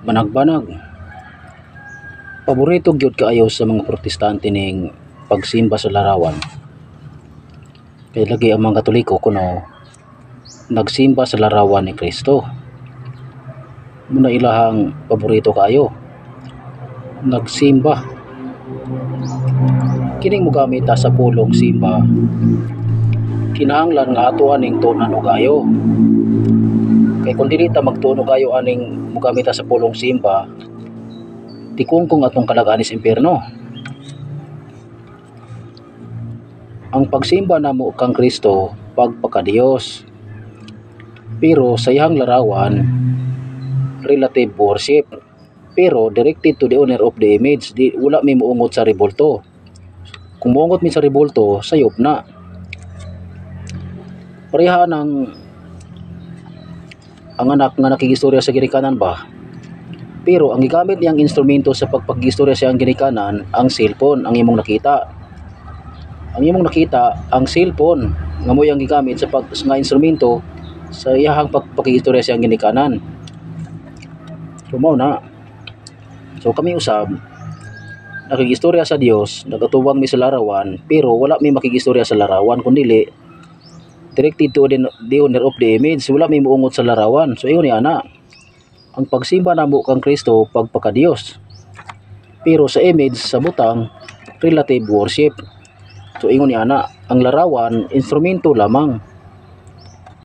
Banag-banag. Paborito gyud kaayo sa mga protestante ning pagsimba sa larawan. Kay lagi ang mga Katoliko kuno nagsimba sa larawan ni Kristo. Muna ilahang paborito kaayo. Nagsimba. Kining mogamit ta sa pulong simba. Kinahanglan nga atoan ning tunan og ayo. Kay kung dili ta magtuon og ayo aning mogamit ta sa pulong simba, tikungkong atong kalaganis impierno. Ang pagsimba namo kang Kristo pagpakadiyos. Pero sa iyang larawan, relative worship. Pero directed to the owner of the image. Di wala may muungot sa rebulto. Kung muungot mi sa rebulto, sayop na. Pareha ng ang anak nga nakigistorya sa ginikanan ba. Pero ang gigamit niyang instrumento sa pagpagistorya sa iyang ginikanan, ang cellphone ang imong nakita. Ang imong nakita ang cellphone nga mo yang gigamit sa nga instrumento sa iyang pagpagistorya sa iyang ginikanan. So mao na. So kami usab nakigistorya sa Dios, nagatubang mi sa larawan, pero wala mi makigistorya sa larawan kundili directed to the owner of the image. Wala may muungot sa larawan. So ingon ni ana, ang pagsimba namo kang Kristo pagpakadiyos. Pero sa image sa butang relative worship. So ingon ni ana, ang larawan instrumento lamang.